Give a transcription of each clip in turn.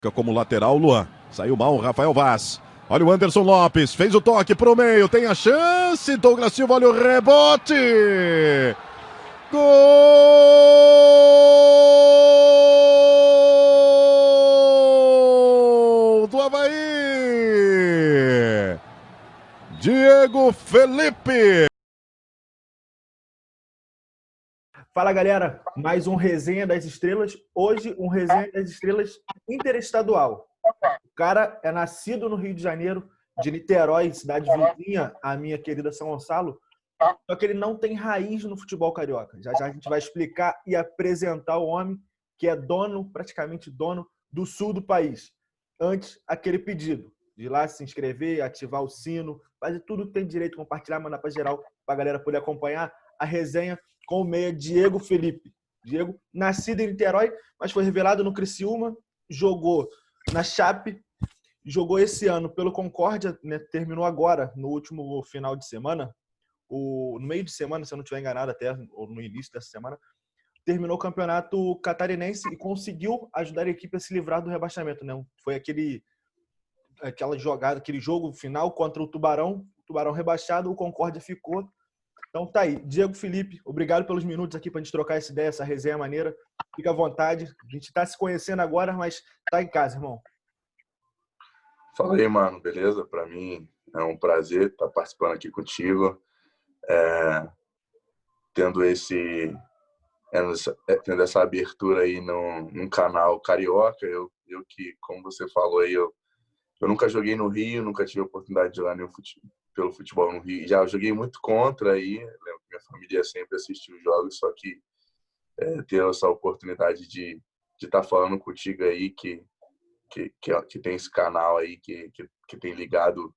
Fica como lateral, Luan. Saiu mal o Rafael Vaz. Olha o Anderson Lopes. Fez o toque pro meio. Tem a chance. Douglas Silva, olha o rebote. Gol do Avaí. Diego Felipe. Fala, galera, mais um Resenha das Estrelas. Hoje, um Resenha das Estrelas interestadual. O cara é nascido no Rio de Janeiro, de Niterói, cidade vizinha à minha querida São Gonçalo, só que ele não tem raiz no futebol carioca. Já já a gente vai explicar e apresentar o homem que é dono, praticamente dono, do sul do país. Antes, aquele pedido de ir lá se inscrever, ativar o sino, fazer tudo que tem direito, compartilhar, mandar para geral, para a galera poder acompanhar a resenha com o meia Diego Felipe. Diego, nascido em Niterói, mas foi revelado no Criciúma, jogou na Chape, jogou esse ano pelo Concórdia, né, terminou agora, no último final de semana, no meio de semana, se eu não estiver enganado até, ou no início dessa semana, terminou o campeonato catarinense e conseguiu ajudar a equipe a se livrar do rebaixamento. Né? Foi aquela jogada, aquele jogo final contra o Tubarão rebaixado, o Concórdia ficou. Então tá aí, Diego Felipe, obrigado pelos minutos aqui para a gente trocar essa ideia, essa resenha maneira. Fica à vontade, a gente está se conhecendo agora, mas tá em casa, irmão. Fala aí, mano, beleza? Para mim é um prazer estar participando aqui contigo, tendo essa abertura aí num canal carioca. Eu que, como você falou aí, eu nunca joguei no Rio, nunca tive a oportunidade de jogar pelo futebol no Rio. Já joguei muito contra aí, lembro que minha família sempre assistiu os jogos, só que ter essa oportunidade de estar falando contigo aí, que tem esse canal aí, que tem ligado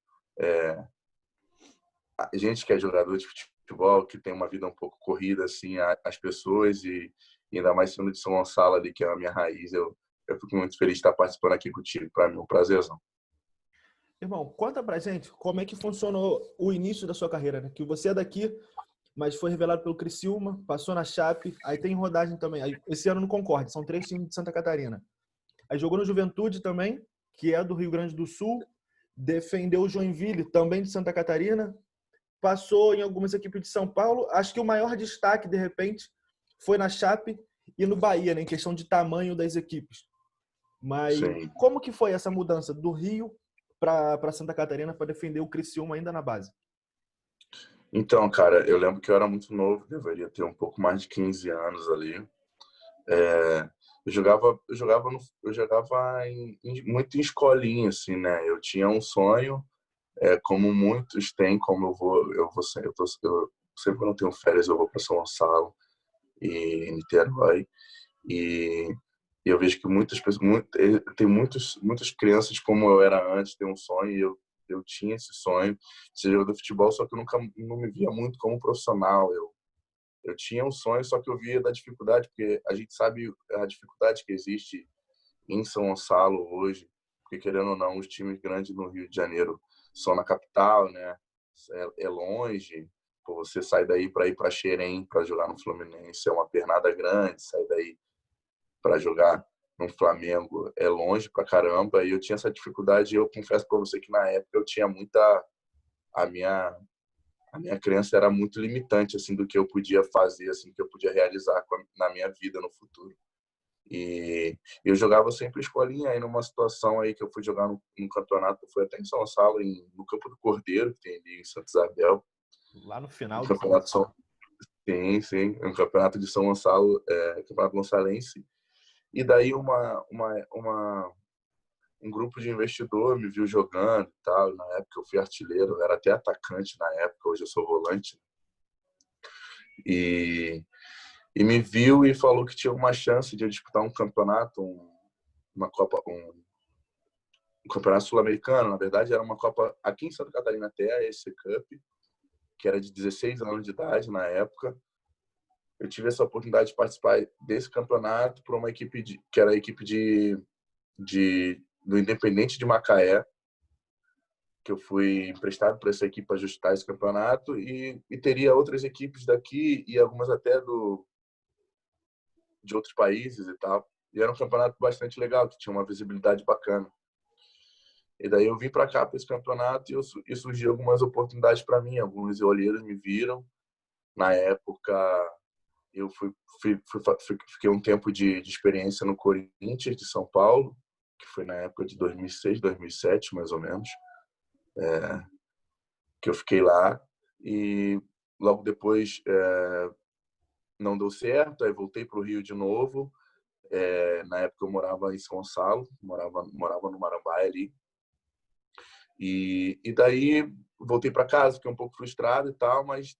a gente que é jogador de futebol, que tem uma vida um pouco corrida, assim, as pessoas, e ainda mais sendo de São Gonçalo ali, que é a minha raiz. Eu fico muito feliz de estar participando aqui contigo. Para mim é um prazerzão. Irmão, conta pra gente como é que funcionou o início da sua carreira, né? Que você é daqui, mas foi revelado pelo Criciúma, passou na Chape, aí tem rodagem também. Aí, esse ano no Concórdia, são 3 times de Santa Catarina. Aí jogou no Juventude também, que é do Rio Grande do Sul, defendeu o Joinville, também de Santa Catarina, passou em algumas equipes de São Paulo. Acho que o maior destaque, de repente, foi na Chape e no Bahia, né, em questão de tamanho das equipes. Mas Sim. como que foi essa mudança do Rio para Santa Catarina para defender o Criciúma ainda na base? Então, cara, eu lembro que eu era muito novo, deveria ter um pouco mais de 15 anos ali. Eu jogava muito em escolinha, assim, né? Eu tinha um sonho, como muitos têm, como eu sempre quando eu tenho férias eu vou para São Gonçalo e Niterói, e eu vejo que muitas pessoas, tem muitas crianças como eu era antes, tem um sonho, e eu tinha esse sonho de ser jogador de futebol, só que eu nunca não me via muito como profissional. Eu tinha um sonho, só que eu via da dificuldade, porque a gente sabe a dificuldade que existe em São Gonçalo hoje, porque querendo ou não, os times grandes no Rio de Janeiro são na capital, né? É longe. Pô, você sai daí para ir para Xerém para jogar no Fluminense é uma pernada grande, sai daí para jogar no Flamengo é longe pra caramba, e eu tinha essa dificuldade. E eu confesso para você que na época eu tinha a minha crença era muito limitante, assim, do que eu podia fazer, assim, que eu podia realizar na minha vida no futuro. E eu jogava sempre escolinha. Aí numa situação aí que eu fui jogar no campeonato, foi até em São Gonçalo, no Campo do Cordeiro, que tem ali em Santa Isabel. Lá no final Um do campeonato sim, um campeonato de São Gonçalo, campeonato gonçalense. E daí um grupo de investidor me viu jogando e tal. Na época eu fui artilheiro, eu era até atacante na época, hoje eu sou volante. E me viu e falou que tinha uma chance de eu disputar um campeonato, uma Copa, um campeonato sul-americano. Na verdade, era uma Copa aqui em Santa Catarina, até a EC Cup, que era de 16 anos de idade na época. Eu tive essa oportunidade de participar desse campeonato por uma equipe que era a equipe do Independente de Macaé, que eu fui emprestado para essa equipe para ajustar esse campeonato, e teria outras equipes daqui e algumas até de outros países e tal. E era um campeonato bastante legal, que tinha uma visibilidade bacana. E daí eu vim para cá para esse campeonato e surgiu algumas oportunidades para mim. Alguns olheiros me viram. Na época, eu fiquei um tempo de experiência no Corinthians de São Paulo, que foi na época de 2006, 2007, mais ou menos, que eu fiquei lá. E logo depois não deu certo, aí voltei para o Rio de novo. Na época eu morava em São Gonçalo, morava no Marambaia ali. E daí voltei para casa, fiquei um pouco frustrado e tal, mas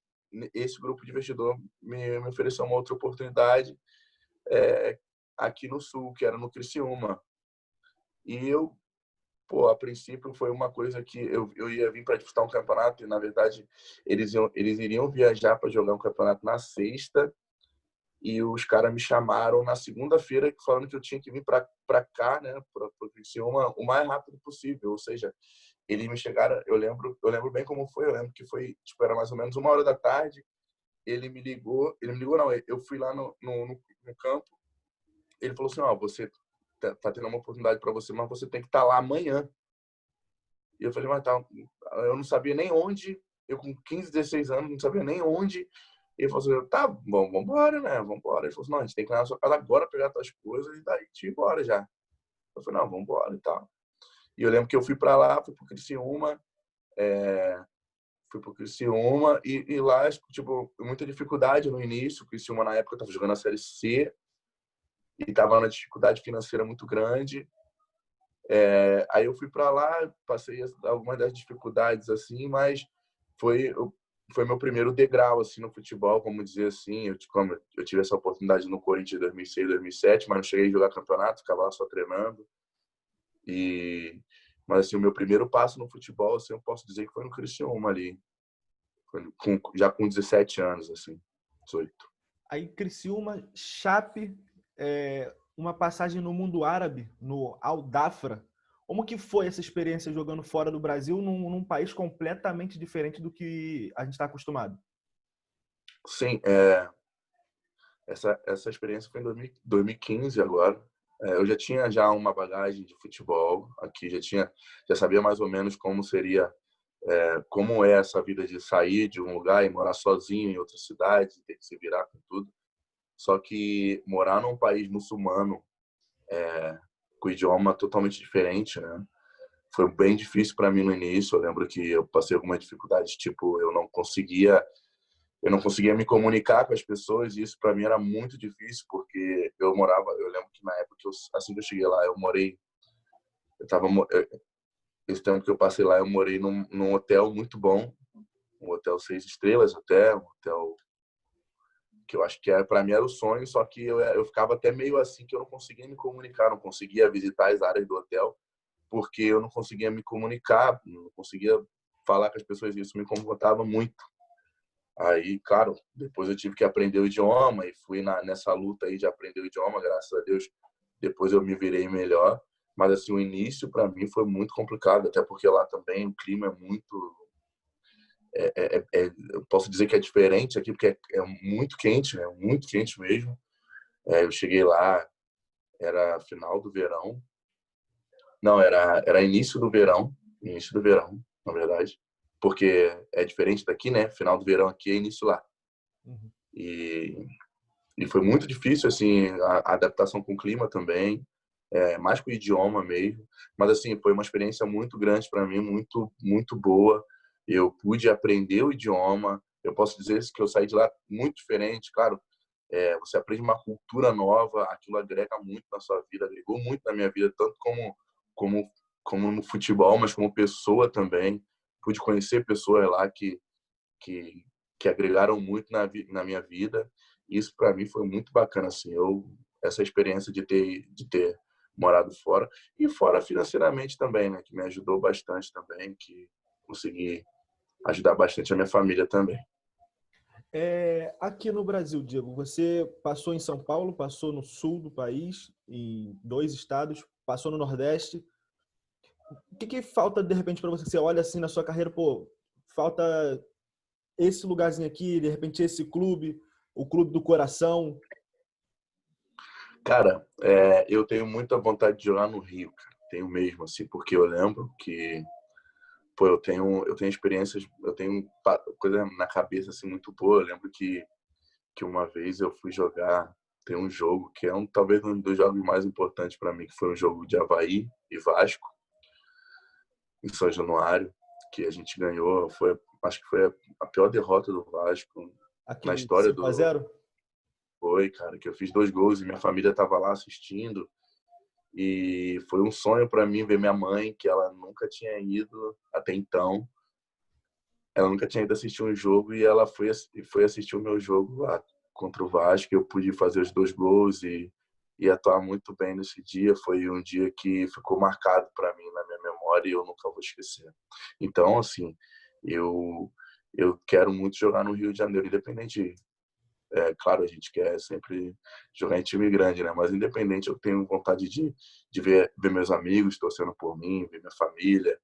esse grupo de investidor me ofereceu uma outra oportunidade aqui no Sul, que era no Criciúma. E eu, a princípio foi uma coisa que eu ia vir para disputar um campeonato e, na verdade, eles iriam viajar para jogar um campeonato na sexta e os caras me chamaram na segunda-feira falando que eu tinha que vir para cá, né, para o Criciúma, o mais rápido possível. Ou seja, eles me chegaram, eu lembro bem como foi, eu lembro que foi, tipo, era mais ou menos 1h da tarde, ele me ligou não, eu fui lá no campo, ele falou assim, você tá tendo uma oportunidade para você, mas você tem que estar lá amanhã. E eu falei, mas tá, eu não sabia nem onde, eu com 15, 16 anos, não sabia nem onde. E ele falou assim, tá, bom, vambora, né, vambora. Ele falou assim, não, a gente tem que ir na sua casa agora, pegar tuas coisas e daí te ir embora já. Eu falei, não, vambora e tal. E eu lembro que eu fui para lá, fui pro Criciúma, e lá, tipo, muita dificuldade no início. O Criciúma, na época, eu tava jogando a Série C e tava na dificuldade financeira muito grande. Aí eu fui para lá, passei algumas das dificuldades, assim, mas foi meu primeiro degrau, assim, no futebol, como dizer assim. Eu tive essa oportunidade no Corinthians em 2006, 2007, mas não cheguei a jogar campeonato, ficava lá só treinando. Mas, assim, o meu primeiro passo no futebol, assim, eu posso dizer que foi no Criciúma ali. Já com 17 anos, assim, 18. Aí Criciúma, Chape, uma passagem no mundo árabe, no Al Dafra. Como que foi essa experiência jogando fora do Brasil, num país completamente diferente do que a gente está acostumado? Sim, essa experiência foi em 2015 agora. Eu já tinha uma bagagem de futebol aqui, já sabia mais ou menos como seria, como é essa vida de sair de um lugar e morar sozinho em outra cidade, ter que se virar com tudo. Só que morar num país muçulmano, com idioma totalmente diferente, né? Foi bem difícil para mim no início. Eu lembro que eu passei algumas dificuldades, tipo, eu não conseguia me comunicar com as pessoas, e isso para mim era muito difícil, porque eu lembro que na época assim que eu cheguei lá, esse tempo que eu passei lá, eu morei num hotel muito bom, um hotel 6 estrelas até, um hotel que eu acho que para mim era o sonho, só que eu ficava até meio assim, que eu não conseguia me comunicar, não conseguia visitar as áreas do hotel, porque eu não conseguia me comunicar, não conseguia falar com as pessoas, e isso me incomodava muito. Aí, claro, depois eu tive que aprender o idioma e fui nessa luta aí de aprender o idioma, graças a Deus. Depois eu me virei melhor, mas assim, o início para mim foi muito complicado, até porque lá também o clima é muito eu posso dizer que é diferente aqui, porque é muito quente, né? Muito quente mesmo. Eu cheguei lá, era final do verão. Não, era início do verão, na verdade, porque é diferente daqui, né? Final do verão aqui é início lá. Uhum. E foi muito difícil, assim, a adaptação com o clima também, mais com o idioma mesmo. Mas, assim, foi uma experiência muito grande para mim, muito, muito boa. Eu pude aprender o idioma. Eu posso dizer que eu saí de lá muito diferente. Claro, você aprende uma cultura nova, aquilo agrega muito na sua vida, agregou muito na minha vida, tanto como no futebol, mas como pessoa também. Pude conhecer pessoas lá que agregaram muito na minha vida. Isso para mim foi muito bacana, assim. Essa experiência de ter morado fora, e fora financeiramente também, né, que me ajudou bastante também, que consegui ajudar bastante a minha família também. Aqui no Brasil, Diego, você passou em São Paulo, passou no sul do país, em 2 estados, passou no Nordeste. O que falta, de repente, para você? Você olha assim na sua carreira, pô, falta esse lugarzinho aqui, de repente esse clube, o clube do coração. Cara, eu tenho muita vontade de jogar no Rio, cara. Tenho mesmo, assim, porque eu lembro que, pô, eu tenho experiências, eu tenho coisa na cabeça, assim, muito boa. Eu lembro que uma vez eu fui jogar, tem um jogo que é talvez um dos jogos mais importantes para mim, que foi um jogo de Avaí e Vasco, em São Januário, que a gente ganhou. Acho que foi a pior derrota do Vasco na Aquele história 5 a do. 0. Foi, cara, que eu fiz 2 gols e minha família estava lá assistindo. E foi um sonho para mim ver minha mãe, que ela nunca tinha ido até então. Ela nunca tinha ido assistir um jogo e ela foi assistir o meu jogo lá contra o Vasco. Eu pude fazer os 2 gols e atuar muito bem nesse dia. Foi um dia que ficou marcado para mim na minha memória e eu nunca vou esquecer. Então, assim, eu eu quero muito jogar no Rio de Janeiro, independente. Claro, a gente quer sempre jogar em time grande, né? Mas independente, eu tenho vontade de ver meus amigos torcendo por mim, ver minha família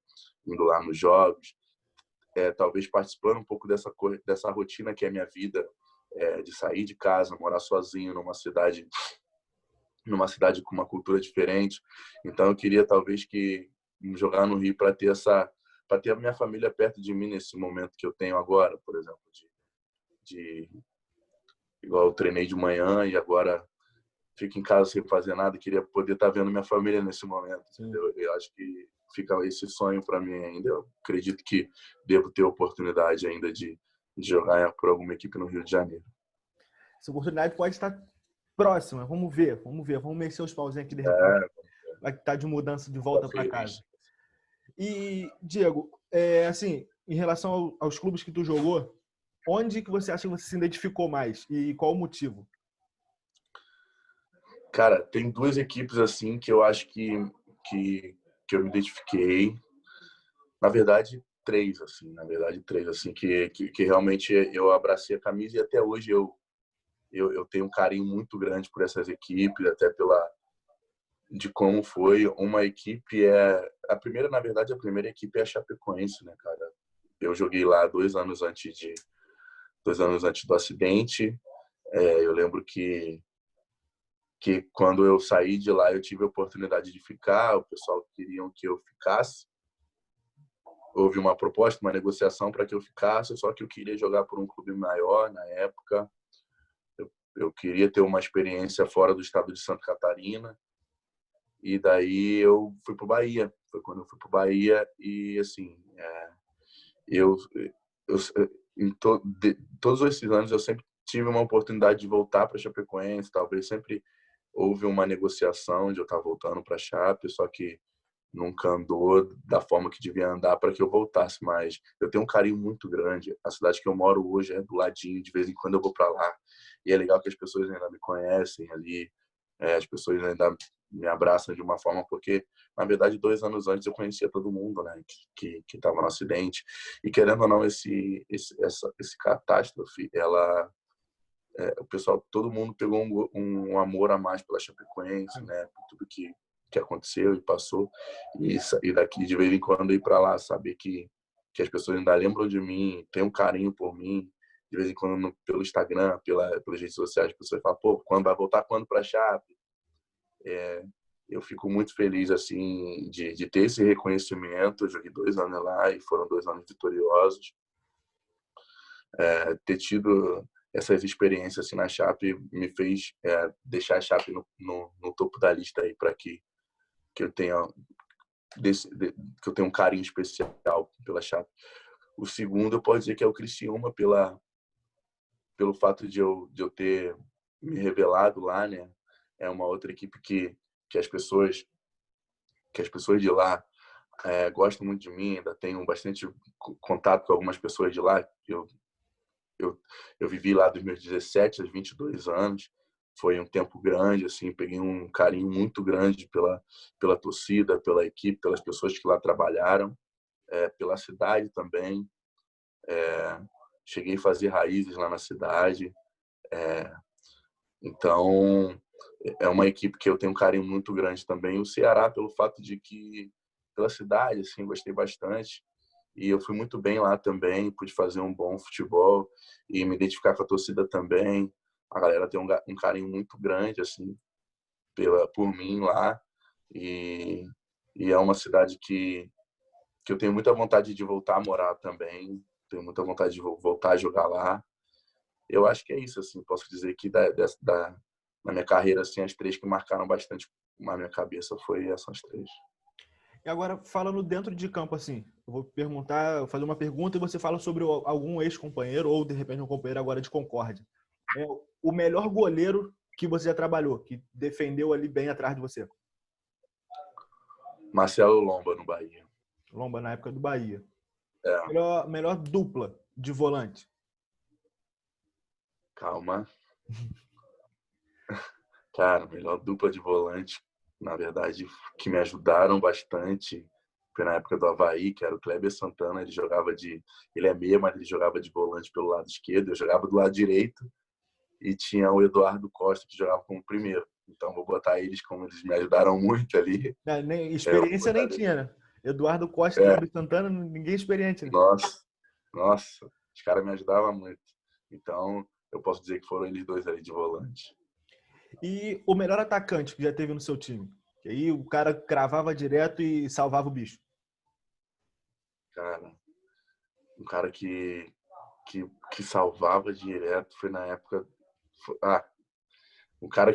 indo lá nos jogos, talvez participando um pouco dessa rotina que é a minha vida, de sair de casa, morar sozinho numa cidade com uma cultura diferente. Então eu queria talvez que jogar no Rio para ter a minha família perto de mim nesse momento que eu tenho agora, por exemplo, de igual eu treinei de manhã e agora fico em casa sem fazer nada, queria poder estar vendo minha família nesse momento, Sim. entendeu? Eu acho que fica esse sonho para mim ainda. Eu acredito que devo ter oportunidade ainda de jogar por alguma equipe no Rio de Janeiro. Essa oportunidade pode estar próxima. Vamos ver, vamos ver. Vamos mexer os pauzinhos aqui de repente. É, Vai estar de mudança de volta tá para casa. feliz. E, Diego, assim, em relação aos clubes que tu jogou, onde que você acha que você se identificou mais? E qual o motivo? Cara, tem 2 equipes assim que eu acho que, que eu me identifiquei. Na verdade, 3 assim, que realmente eu abracei a camisa e até hoje eu tenho um carinho muito grande por essas equipes, até de como foi uma equipe. A primeira, na verdade, a primeira equipe é a Chapecoense, né, cara? Eu joguei lá 2 anos antes do acidente. Eu lembro que quando eu saí de lá eu tive a oportunidade de ficar, o pessoal queria que eu ficasse. Houve uma proposta, uma negociação para que eu ficasse, só que eu queria jogar por um clube maior na época. Eu queria ter uma experiência fora do estado de Santa Catarina. E daí eu fui pro Bahia. Foi quando eu fui pro Bahia e, assim, eu, eu todos esses anos eu sempre tive uma oportunidade de voltar para Chapecoense. Talvez sempre houve uma negociação de eu estar voltando para Chape, só que nunca andou da forma que devia andar para que eu voltasse. Mas eu tenho um carinho muito grande. A cidade que eu moro hoje é do ladinho. De vez em quando eu vou para lá e é legal que as pessoas ainda me conhecem ali. As pessoas ainda me abraçam de uma forma, porque na verdade 2 anos antes eu conhecia todo mundo, né, que estava no acidente. E querendo ou não, esse catástrofe, o pessoal, todo mundo pegou um amor a mais pela Chapecoense, né, por tudo que aconteceu e passou. E daqui de vez em quando ir para lá, saber que as pessoas ainda lembram de mim, tem um carinho por mim. De vez em quando pelo Instagram, pelas redes sociais, as pessoas falam: pô, quando vai voltar, quando para Chape? Eu fico muito feliz assim de ter esse reconhecimento. Eu joguei 2 anos lá e foram 2 anos vitoriosos. Ter tido essas experiências assim na Chape me fez deixar a Chape no topo da lista aí, para que eu tenha que eu tenha um carinho especial pela Chape. O segundo eu posso dizer que é o Criciúma, pelo fato de eu ter me revelado lá, né? É uma outra equipe que as pessoas de lá gostam muito de mim. Ainda tenho bastante contato com algumas pessoas de lá. Eu vivi lá dos meus 17 aos 22 anos. Foi um tempo grande, assim, peguei um carinho muito grande pela torcida, pela equipe, pelas pessoas que lá trabalharam, pela cidade também. Cheguei a fazer raízes lá na cidade. Então, é uma equipe que eu tenho um carinho muito grande também. O Ceará, pelo fato de que, pela cidade, assim, gostei bastante. E eu fui muito bem lá também, pude fazer um bom futebol e me identificar com a torcida também. A galera tem um carinho muito grande, assim. por mim lá. E é uma cidade que eu tenho muita vontade de voltar a morar também. Tenho muita vontade de voltar a jogar lá. Eu acho que é isso, assim, posso dizer que na minha carreira, assim, as 3 que marcaram bastante na minha cabeça foi essas 3. E agora, falando dentro de campo, assim, eu vou perguntar, fazer uma pergunta e você fala sobre algum ex-companheiro ou, de repente, um companheiro agora de Concórdia. É o melhor goleiro que você já trabalhou, que defendeu ali bem atrás de você? Marcelo Lomba, no Bahia. Lomba, na época do Bahia. É, Melhor dupla de volante? calma. Cara, melhor dupla de volante, na verdade, que me ajudaram bastante foi na época do Avaí, que era o Kleber Santana. Ele é meia, mas ele jogava de volante pelo lado esquerdo, eu jogava do lado direito, e tinha o Eduardo Costa, que jogava como primeiro. Então, vou botar eles como eles me ajudaram muito ali. Experiência nem tinha, né? Eduardo Costa e É, Kleber Santana, ninguém é experiente, né? nossa, os caras me ajudavam muito. Então, eu posso dizer que foram eles 2 ali de volante. E o melhor atacante que já teve no seu time? Que aí o cara cravava direto e salvava o bicho. Cara, um cara que salvava direto foi na época. O cara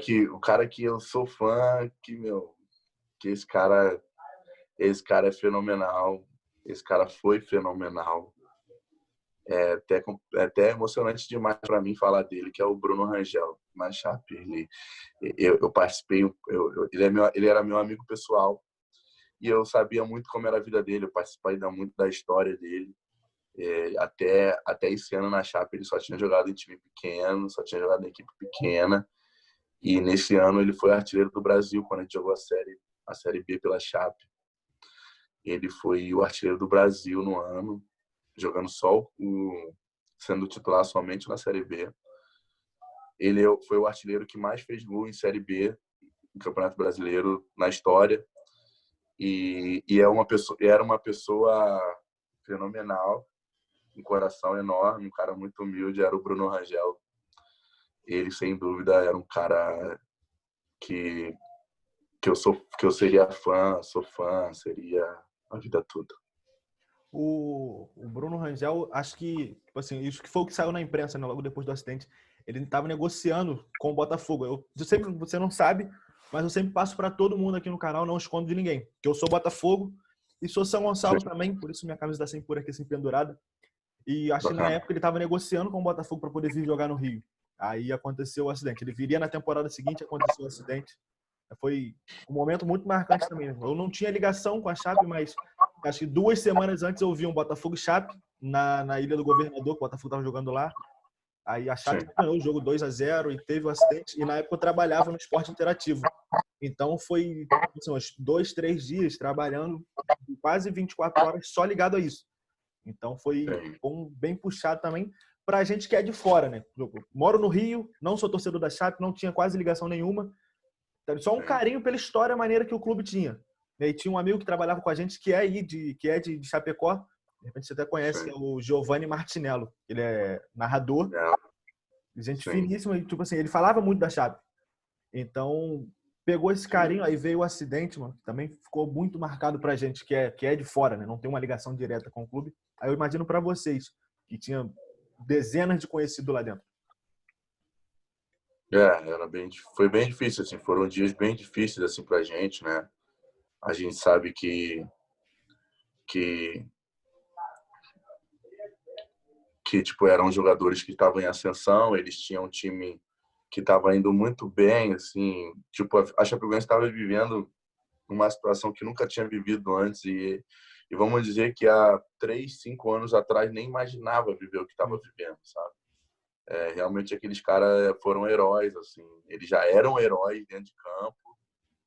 que eu sou fã, que esse cara é fenomenal. Esse cara foi fenomenal. É até emocionante demais para mim falar dele, que é o Bruno Rangel, na Chape. Eu participei, ele era meu amigo pessoal e eu sabia muito como era a vida dele. Eu participei muito da história dele. Até esse ano na Chape ele só tinha jogado em time pequeno, só tinha jogado em equipe pequena. E nesse ano ele foi artilheiro do Brasil quando a gente jogou a série B pela Chape. Ele foi o artilheiro do Brasil no ano, jogando sendo titular somente na série B. Ele foi o artilheiro que mais fez gol em série B no Campeonato Brasileiro na história. E era uma pessoa fenomenal, um coração enorme, um cara muito humilde, era o Bruno Rangel. Ele, sem dúvida, era um cara que eu seria fã, sou fã, seria a vida toda. O Bruno Rangel, acho que, tipo assim, isso que foi o que saiu na imprensa, né, logo depois do acidente. Ele estava negociando com o Botafogo. Você não sabe, mas eu sempre passo para todo mundo aqui no canal, não escondo de ninguém. Que eu sou Botafogo e sou São Gonçalo Sim, também, por isso minha camisa está sempre por aqui, assim, pendurada. E acho que na bacana. época ele estava negociando com o Botafogo para poder vir jogar no Rio. Aí aconteceu o acidente. Ele viria na temporada seguinte, aconteceu o acidente. Foi um momento muito marcante também. Eu não tinha ligação com a Chape, mas acho que 2 semanas antes eu vi um Botafogo e Chape na Ilha do Governador, que o Botafogo estava jogando lá. Aí a Chape Sim. ganhou o jogo 2-0 e teve o acidente. E na época eu trabalhava no esporte interativo. Então foi assim, uns 2, 3 dias trabalhando quase 24 horas só ligado a isso. Então foi Sim. bem puxado também para a gente que é de fora, né? Eu moro no Rio, não sou torcedor da Chape, não tinha quase ligação nenhuma. Só um carinho pela história maneira que o clube tinha. E tinha um amigo que trabalhava com a gente que é de Chapecó. De repente você até conhece, que é Sim. o Giovanni Martinello. Ele é narrador, gente Sim. finíssima. E, tipo assim, ele falava muito da Chape. Então, pegou esse carinho, aí veio o acidente, mano, que também ficou muito marcado pra gente, que é de fora, né? Não tem uma ligação direta com o clube. Aí eu imagino pra vocês, que tinha dezenas de conhecidos lá dentro. Foi bem difícil, assim, foram dias bem difíceis, assim, pra gente, né? A gente sabe que, tipo, eram jogadores que estavam em ascensão, eles tinham um time que estava indo muito bem, assim, tipo, a Chapecoense estava vivendo uma situação que nunca tinha vivido antes e vamos dizer que há 3, 5 anos atrás nem imaginava viver o que estava vivendo, sabe? Realmente aqueles caras foram heróis, assim, eles já eram heróis dentro de campo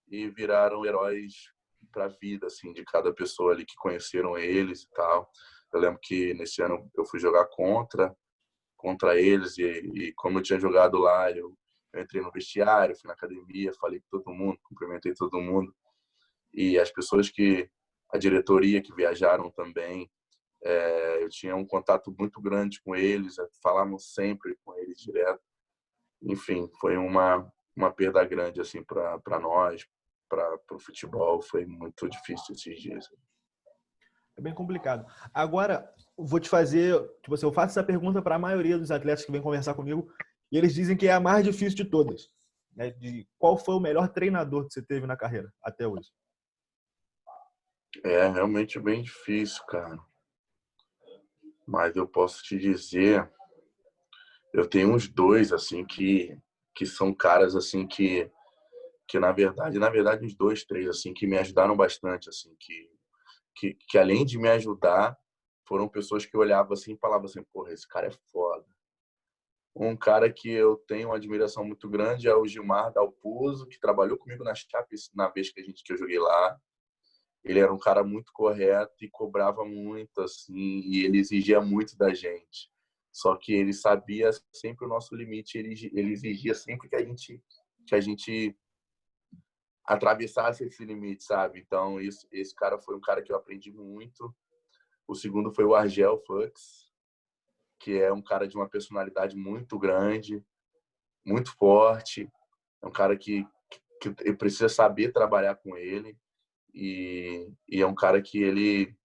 e viraram heróis para a vida, assim, de cada pessoa ali que conheceram eles e tal. Eu lembro que nesse ano eu fui jogar contra eles e como eu tinha jogado lá, eu entrei no vestiário, fui na academia, falei com todo mundo, cumprimentei todo mundo e as pessoas a diretoria que viajaram também, eu tinha um contato muito grande com eles, falavam sempre com eles direto. Enfim, foi uma uma perda grande assim para nós, para o futebol. Foi muito difícil esses dias. É bem complicado. Agora, vou te fazer, tipo assim, eu faço essa pergunta para a maioria dos atletas que vêm conversar comigo e eles dizem que é a mais difícil de todas, né? De qual foi o melhor treinador que você teve na carreira até hoje? É realmente bem difícil, cara. Mas eu posso te dizer, eu tenho uns dois assim que são caras assim que na verdade uns dois, três assim que me ajudaram bastante assim, que além de me ajudar, foram pessoas que eu olhava assim e falava assim, porra, esse cara é foda. Um cara que eu tenho uma admiração muito grande é o Gilmar Dalpozo, que trabalhou comigo na Chape na vez que eu joguei lá. Ele era um cara muito correto e cobrava muito, assim, e ele exigia muito da gente. Só que ele sabia sempre o nosso limite, ele exigia sempre que a gente atravessasse esse limite, sabe? Então, esse cara foi um cara que eu aprendi muito. O segundo foi o Argel Fux, que é um cara de uma personalidade muito grande, muito forte. É um cara que precisa saber trabalhar com ele. E é um cara que ele,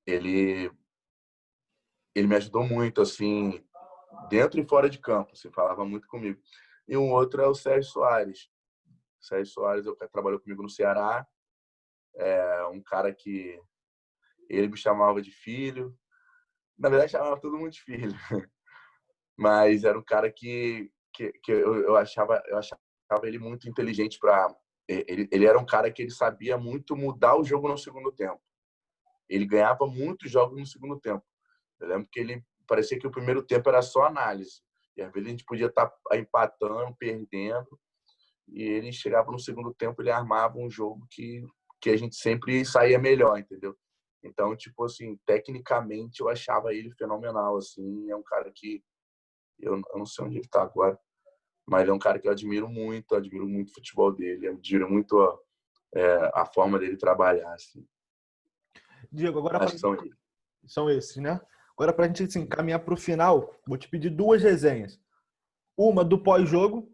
ele me ajudou muito, assim, dentro e fora de campo. Você falava muito comigo. E um outro é o Sérgio Soares. O Sérgio Soares trabalhou comigo no Ceará. É um cara que ele me chamava de filho. Na verdade, chamava todo mundo de filho. Mas era um cara que eu achava ele muito inteligente para ele era um cara que ele sabia muito mudar o jogo no segundo tempo. Ele ganhava muitos jogos no segundo tempo. Eu lembro que ele parecia que o primeiro tempo era só análise. E às vezes a gente podia estar empatando, perdendo, e ele chegava no segundo tempo, ele armava um jogo que a gente sempre saía melhor, entendeu? Então, tipo assim, tecnicamente eu achava ele fenomenal, assim, é um cara que eu não sei onde ele está agora, mas é um cara que eu admiro muito o futebol dele, admiro muito a forma dele trabalhar, assim. Diego, agora Acho que são eles. são esses, né? Agora, para a gente assim, caminhar para o final, vou te pedir duas resenhas. Uma do pós-jogo,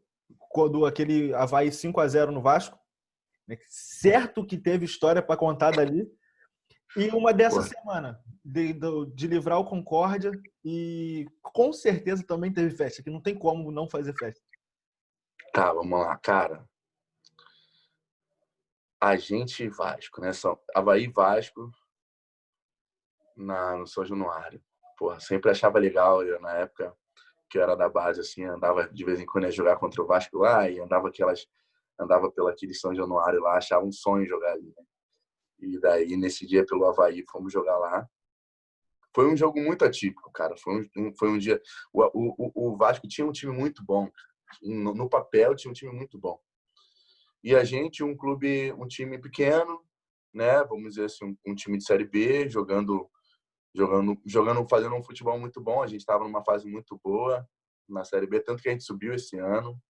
quando aquele Avaí 5-0 no Vasco, né? Certo que teve história para contar dali. E uma dessa Pô, semana, de livrar o Concórdia. E com certeza também teve festa, que não tem como não fazer festa. tá, vamos lá, cara. A gente e Vasco, né? Avaí e Vasco no São Januário. Porra, sempre achava legal. Eu, na época que eu era da base, assim, andava de vez em quando ia jogar contra o Vasco lá e andava pelo aquele São Januário lá, achava um sonho jogar ali, né? E daí, nesse dia, pelo Avaí, fomos jogar lá. Foi um jogo muito atípico, cara. Foi um dia... O Vasco tinha um time muito bom. No papel, tinha um time muito bom. E a gente, um time pequeno, né? Vamos dizer assim, um time de Série B, fazendo um futebol muito bom. A gente estava numa fase muito boa na Série B, tanto que a gente subiu esse ano.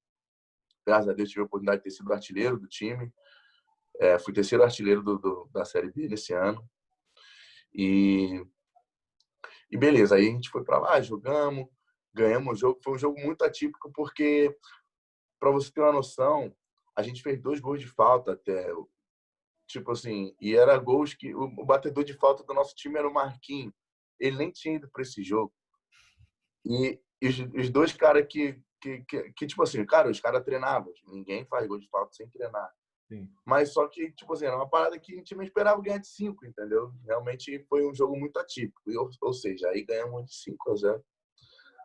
Graças a Deus tive a oportunidade de ter sido artilheiro do time. Fui terceiro artilheiro da Série B nesse ano. E beleza, aí a gente foi para lá, jogamos, ganhamos o jogo. Foi um jogo muito atípico porque, para você ter uma noção, a gente fez 2 gols de falta até. Tipo assim, e era gols que o batedor de falta do nosso time era o Marquinhos. Ele nem tinha ido para esse jogo. E os dois caras tipo assim, cara, os caras treinavam. Ninguém faz gol de falta sem treinar. Sim. Mas só que, tipo assim, era uma parada que a gente não esperava ganhar de 5, entendeu? Realmente foi um jogo muito atípico. Ou seja, aí ganhamos de 5-0.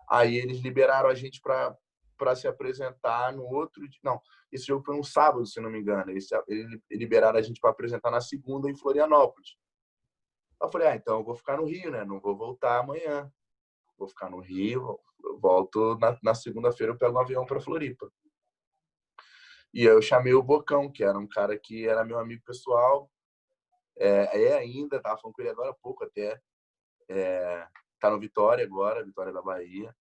Aí eles liberaram a gente para se apresentar no outro dia. Não, esse jogo foi um sábado, se não me engano. Eles liberaram a gente para apresentar na segunda em Florianópolis. Eu falei, então eu vou ficar no Rio, né? Não vou voltar amanhã. Vou ficar no Rio, eu volto na segunda-feira, eu pego um avião para Floripa. E aí eu chamei o Bocão, que era um cara que era meu amigo pessoal, ainda, tava falando com ele agora há pouco até, tá no Vitória agora, Vitória da Bahia.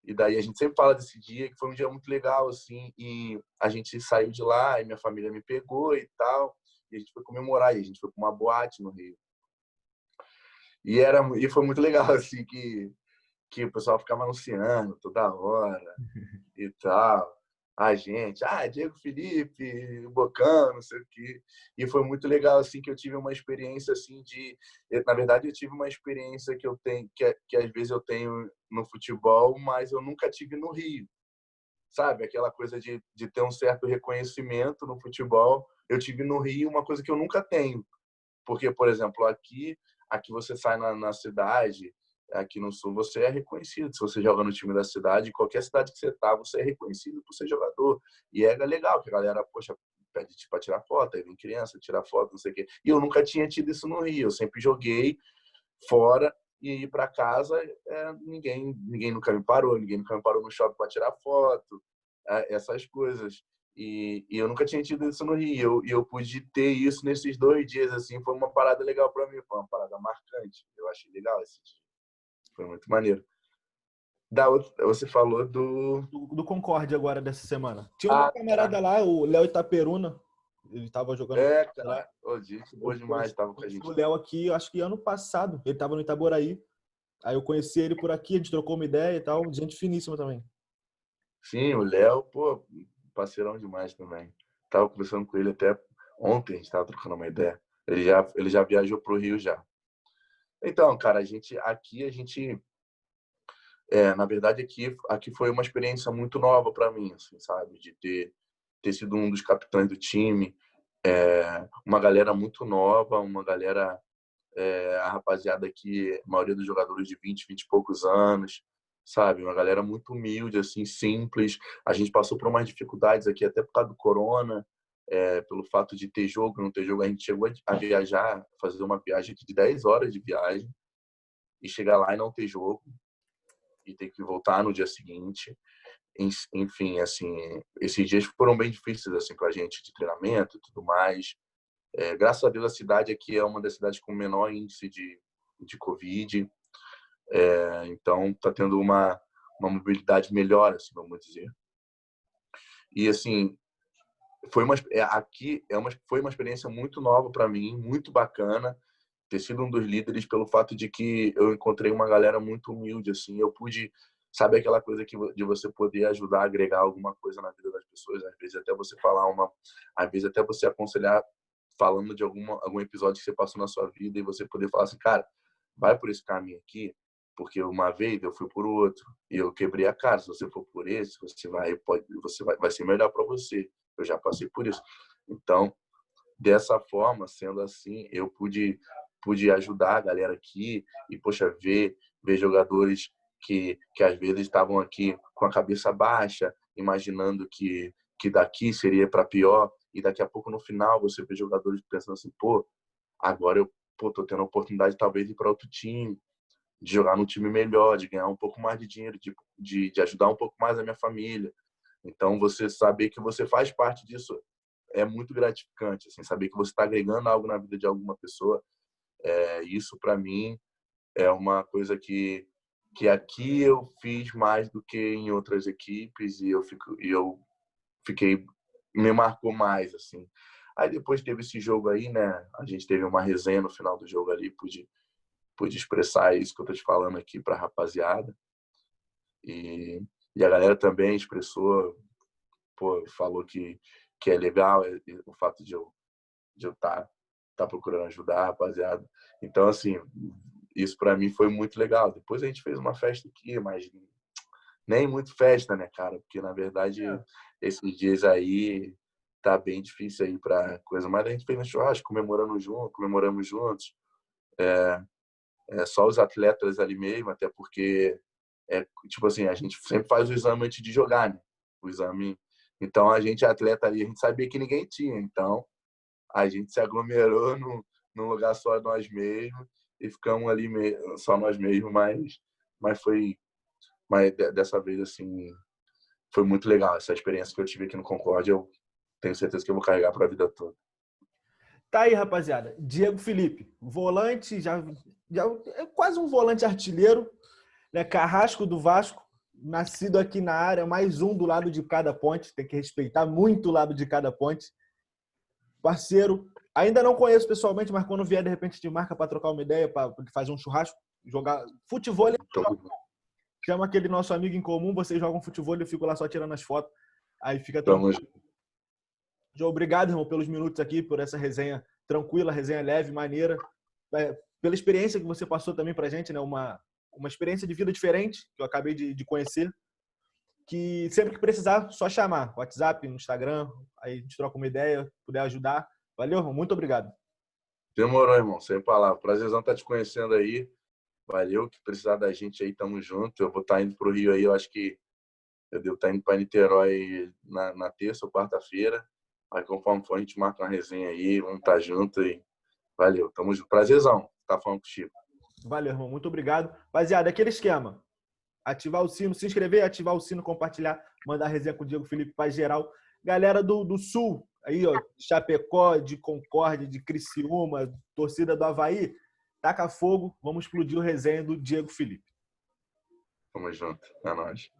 E daí a gente sempre fala desse dia, que foi um dia muito legal, assim, e a gente saiu de lá, e minha família me pegou e tal, e a gente foi comemorar, e a gente foi para uma boate no Rio. E foi muito legal, assim, que que o pessoal ficava anunciando toda hora e tal. A gente, Diego Felipe, Bocão, não sei o quê. E foi muito legal, assim, que eu tive uma experiência, assim, na verdade, eu tive uma experiência que eu tenho, que às vezes eu tenho no futebol, mas eu nunca tive no Rio. Sabe? Aquela coisa de ter um certo reconhecimento no futebol. Eu tive no Rio uma coisa que eu nunca tenho. Porque, por exemplo, aqui você sai na cidade, aqui no Sul, você é reconhecido. Se você joga no time da cidade, qualquer cidade que você tá, você é reconhecido por ser jogador. E é legal, que a galera, poxa, pede para tirar foto, aí vem criança, tirar foto, não sei o quê. E eu nunca tinha tido isso no Rio. Eu sempre joguei fora e ir para casa, ninguém nunca me parou, ninguém nunca me parou no shopping para tirar foto, essas coisas. E eu nunca tinha tido isso no Rio. E eu pude ter isso nesses 2 dias, assim, foi uma parada legal para mim, foi uma parada marcante. Eu achei legal esse dia. Foi muito maneiro. Você falou Do Concorde agora dessa semana. Tinha um camarada lá, o Léo Itaperuna. Ele tava jogando. Cara, o gente boa demais, tava com a gente. O Léo aqui, acho que ano passado, ele tava no Itaboraí. Aí eu conheci ele por aqui, a gente trocou uma ideia e tal. Gente finíssima também. Sim, o Léo, pô, parceirão demais também. Tava conversando com ele até ontem, a gente tava trocando uma ideia. Ele já viajou pro Rio já. Então, cara, na verdade, aqui foi uma experiência muito nova para mim, assim, sabe? De ter sido um dos capitães do time, uma galera muito nova, uma galera, a rapaziada aqui, a maioria dos jogadores de 20 e poucos anos, sabe? Uma galera muito humilde, assim, simples. A gente passou por umas dificuldades aqui, até por causa do corona, pelo fato de ter jogo, não ter jogo. A gente chegou a viajar, fazer uma viagem aqui de 10 horas de viagem e chegar lá e não ter jogo e ter que voltar no dia seguinte. Enfim, assim, esses dias foram bem difíceis assim para a gente de treinamento e tudo mais. Graças a Deus, a cidade aqui é uma das cidades com menor índice de Covid. Então, está tendo uma mobilidade melhor, assim, vamos dizer. E, assim, foi uma experiência muito nova para mim, muito bacana, ter sido um dos líderes pelo fato de que eu encontrei uma galera muito humilde, assim, eu pude, sabe aquela coisa de você poder ajudar a agregar alguma coisa na vida das pessoas, às vezes até você às vezes até você aconselhar falando de algum episódio que você passou na sua vida e você poder falar assim, cara, vai por esse caminho aqui, porque uma vez eu fui por outro e eu quebrei a cara. Se você for por esse, vai ser melhor para você. Eu já passei por isso. Então, dessa forma, sendo assim, eu pude ajudar a galera aqui e, poxa, ver jogadores que às vezes estavam aqui com a cabeça baixa, imaginando que daqui seria para pior, e daqui a pouco, no final, você vê jogadores pensando assim, pô, agora eu tô tendo a oportunidade talvez de ir para outro time, de jogar num time melhor, de ganhar um pouco mais de dinheiro, de ajudar um pouco mais a minha família. Então, você saber que você faz parte disso é muito gratificante, assim, saber que você está agregando algo na vida de alguma pessoa. Isso, para mim, é uma coisa que aqui eu fiz mais do que em outras equipes e eu fiquei, me marcou mais, assim. Aí depois teve esse jogo aí, né? A gente teve uma resenha no final do jogo ali, pude expressar isso que eu tô te falando aqui pra rapaziada. E a galera também expressou, pô, falou que é legal o fato de eu tá procurando ajudar a rapaziada. Então, assim, isso para mim foi muito legal. Depois a gente fez uma festa aqui, mas nem muito festa, né, cara? Porque, na verdade, esses dias aí tá bem difícil aí pra coisa. Mas a gente fez no churrasco, comemoramos juntos. Só os atletas ali mesmo, até porque, tipo assim, a gente sempre faz o exame antes de jogar, né? O exame. Então, a gente, atleta ali, a gente sabia que ninguém tinha. Então, a gente se aglomerou num lugar só nós mesmos e ficamos ali só nós mesmos, mas dessa vez, assim, foi muito legal. Essa experiência que eu tive aqui no Concorde, eu tenho certeza que eu vou carregar para a vida toda. Tá aí, rapaziada. Diego Felipe, volante, já é quase um volante artilheiro, né? Carrasco do Vasco, nascido aqui na área, mais um do lado de cada ponte, tem que respeitar muito o lado de cada ponte. Parceiro, ainda não conheço pessoalmente, mas quando vier de repente de marca para trocar uma ideia, para fazer um churrasco, jogar futebol, chama aquele nosso amigo em comum, vocês jogam futebol e eu fico lá só tirando as fotos. Aí fica Tamo tranquilo. João, obrigado, irmão, pelos minutos aqui, por essa resenha tranquila, resenha leve, maneira. Pela experiência que você passou também pra gente, né? Uma experiência de vida diferente, que eu acabei de conhecer. Que sempre que precisar, só chamar. WhatsApp, no Instagram, aí a gente troca uma ideia, puder ajudar. Valeu, irmão. Muito obrigado. Demorou, irmão. Sem palavras. Prazerzão estar te conhecendo aí. Valeu. Que precisar da gente aí, tamo junto. Eu vou estar indo pro Rio aí. Eu acho que eu devo estar indo para Niterói na terça ou quarta-feira. Aí, conforme for, a gente marca uma resenha aí. Vamos estar junto e valeu. Tamo junto. Prazerzão estar falando com o Chico. Valeu, irmão. Muito obrigado. Rapaziada, aquele esquema. Ativar o sino, se inscrever, ativar o sino, compartilhar, mandar resenha com o Diego Felipe para geral. Galera do Sul, aí, ó, Chapecó, de Concórdia, de Criciúma, torcida do Avaí, taca fogo, vamos explodir o resenha do Diego Felipe. Tamo junto. É nóis.